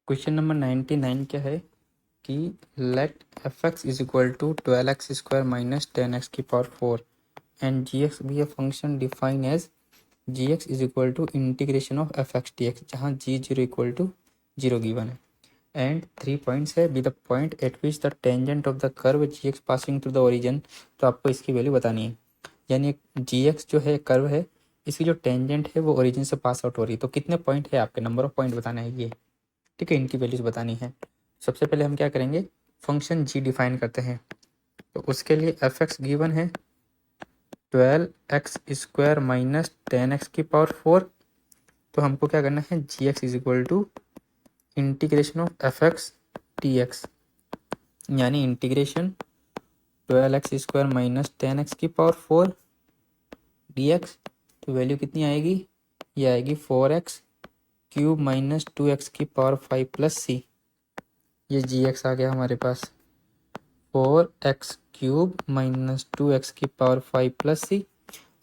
Question number 99 क्या है कि let F X is equal to 12x² minus 10x की power 4 and G X be a function define as G X is equal to integration of F X D X, जहाँ G zero equal to zero given है and 3 points है be the point at which the tangent of the curve G X passing through the origin. तो आपको इसकी value बतानी है, यानी जी x जो है कर्व है, इसकी जो टेंजेंट है वो ओरिजिन से पास आउट हो रही है। तो कितने पॉइंट है आपके, नंबर ऑफ पॉइंट बताना है ये, ठीक है, इनकी वैल्यूज बतानी है। सबसे पहले हम क्या करेंगे, फंक्शन जी डिफाइन करते हैं। तो उसके लिए एफ एक्स गिवन है 12x² माइनस 10x की पावर 4। तो हमको क्या करना है, G X is equal to integration of F X T X, यानी इंटीग्रेशन 12x² माइनस 10x की पावर 4 डी एक्स। तो वैल्यू कितनी आएगी, ये आएगी 4x³ माइनस 2x की पावर 5 प्लस सी। ये जी एक्स आ गया हमारे पास 4x³ माइनस 2x की पावर 5 प्लस सी।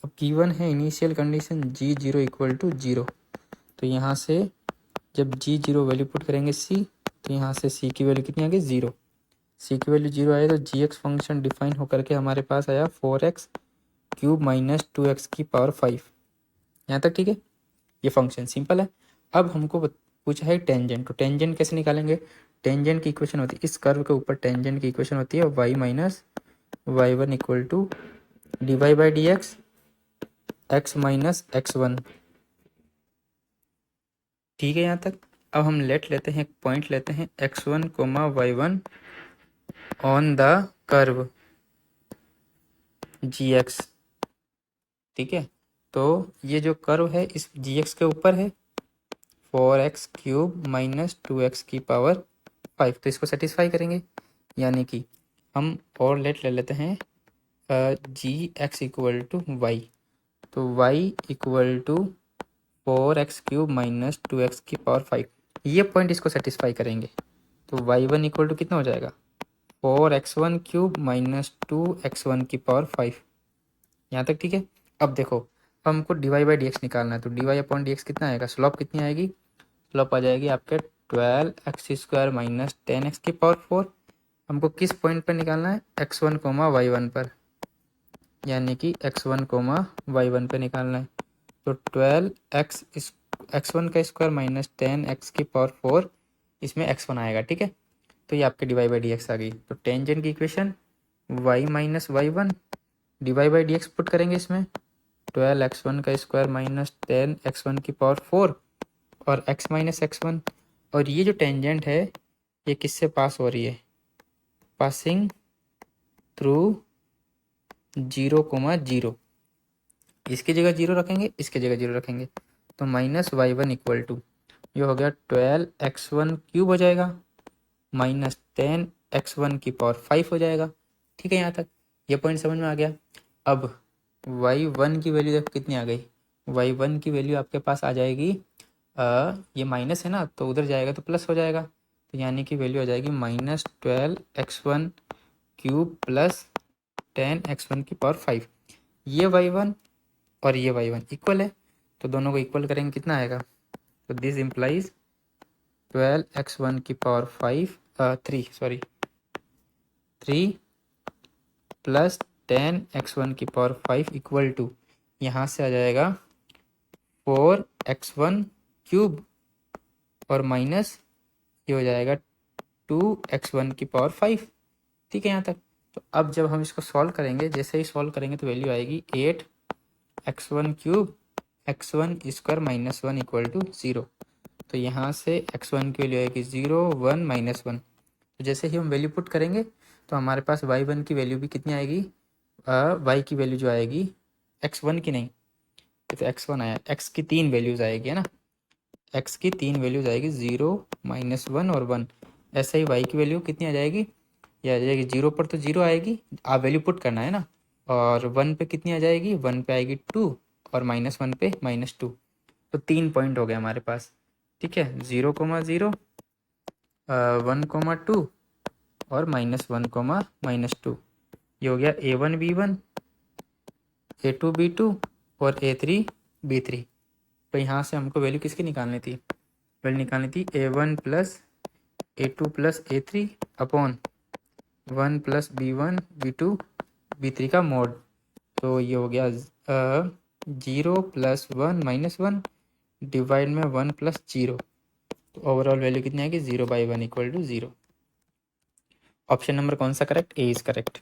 अब गिवन है initial condition G zero equal to zero. तो यहाँ से जब जी जीरो वैल्यू पुट करेंगे सी, तो यहाँ से सी की वैल्यू कितनी आ गई, जीरो। सी की वैल्यू जीरो आए तो जी एक्स फंक्शन डिफाइन होकर के हमारे पास आया 4x³ माइनस 2x की पावर 5। यहाँ तक ठीक है, ये फंक्शन सिंपल है। अब हमको पूछा है टेंजेंट। तो टेंजेंट कैसे निकालेंगे, टेंजेंट की इक्वेशन होती है, इस कर्व के ऊपर टेंजेंट की इक्वेशन होती है y minus y1 equal to D Y by D X X minus x1। ठीक है यहाँ तक। अब हम लेते हैं, एक पॉइंट लेते हैं x1 comma y1 on the curve G X, ठीक है। तो ये जो कर्व है इस जी एक्स के ऊपर है 4x³ माइनस 2x की पावर 5। तो इसको सेटिस्फाई करेंगे, यानी कि हम और ले लेते हैं G X equal to Y. तो y equal to 4x³ minus 2x की पावर 5, ये पॉइंट इसको सेटिस्फाई करेंगे। तो y1 इक्वल टू कितना हो जाएगा, 4x1³ माइनस 2x1 की पावर 5। यहाँ तक ठीक है। अब देखो, हमको D Y by D X निकालना है। तो D Y upon D X कितना आएगा, स्लॉप कितनी आएगी, स्लॉप आ जाएगी आपके 12x² माइनस 10x की पावर 4। हमको किस पॉइंट पर निकालना है, x1 कोमा y1 पर, यानी कि x1 कोमा y1 पे निकालना है। तो 12x x1 का स्क्वायर माइनस 10x की पावर 4, इसमें x1 आएगा, ठीक है। तो ये आपके डिवाई बाई डी एक्स आ गई। तो टेंजेंट की equation y minus y1 D Y by D X put करेंगे इसमें, 12x1 का स्क्वायर माइनस 10x1 की पावर 4 और x माइनस x1। और ये जो टेंजेंट है ये किससे पास हो रही है, पासिंग थ्रू 0,0। इसकी जगह 0 रखेंगे, इसकी जगह 0 रखेंगे। तो माइनस y1 इक्वल टू, ये हो गया 12x1³ हो जाएगा माइनस 10x1 की पावर 5 हो जाएगा। ठीक है, यहाँ तक ये पॉइंट समझ में आ गया। अब y1 की वैल्यू देखो कितनी आ गई, y1 की वैल्यू आपके पास आ जाएगी, ये माइनस है ना तो उधर जाएगा तो प्लस हो जाएगा। तो यानी कि वैल्यू आ जाएगी माइनस 12x1³ प्लस 10x1 की पावर 5। ये y1 और ये y1 इक्वल है, तो दोनों को इक्वल करेंगे कितना आएगा। तो दिस इम्प्लाइज 12x1 की पावर 3 प्लस 10x1 की पावर 5 इक्वल टू, यहाँ से आ जाएगा 4x1³ और माइनस ये हो जाएगा 2x1 की पावर 5। ठीक है यहाँ तक। तो अब जब हम इसको सॉल्व करेंगे, जैसे ही सॉल्व करेंगे तो वैल्यू आएगी 8x1³ x1² minus 1 equal to 0। तो यहाँ से x1 की वैल्यू आएगी 0 1 माइनस 1। तो जैसे ही हम वैल्यू पुट करेंगे तो हमारे पास y1 की वैल्यू भी कितनी आएगी, y की वैल्यू जो आएगी x1 की नहीं, तो x1 आया, x की 3 वैल्यूज आएगी, है ना, x की 3 वैल्यूज आएगी 0 माइनस 1 और 1। ऐसे ही y की वैल्यू कितनी आ जाएगी, ये आ जाएगी 0 पर तो 0 आएगी, आप वैल्यू पुट करना है ना, और 1 पे कितनी आ जाएगी, 1 पे आएगी 2 और माइनस 1 पे -2। तो 3 पॉइंट हो गए हमारे पास। ठीक है, 0,0 1,2 और -1,-2। ये हो गया a1 b1 a2 b2 और a3 b3। तो यहाँ से हमको वैल्यू किसकी निकालनी थी, वैल्यू निकालनी थी a1 plus A2 plus A3 upon 1 plus B1 B2 B3 का मॉड। तो ये हो गया 0 प्लस 1 माइनस 1 डिवाइड में 1 प्लस 0। तो ओवरऑल वैल्यू कितनी आएगी 0/1 इक्वल टू 0। ऑप्शन नंबर कौन सा करेक्ट? A is correct.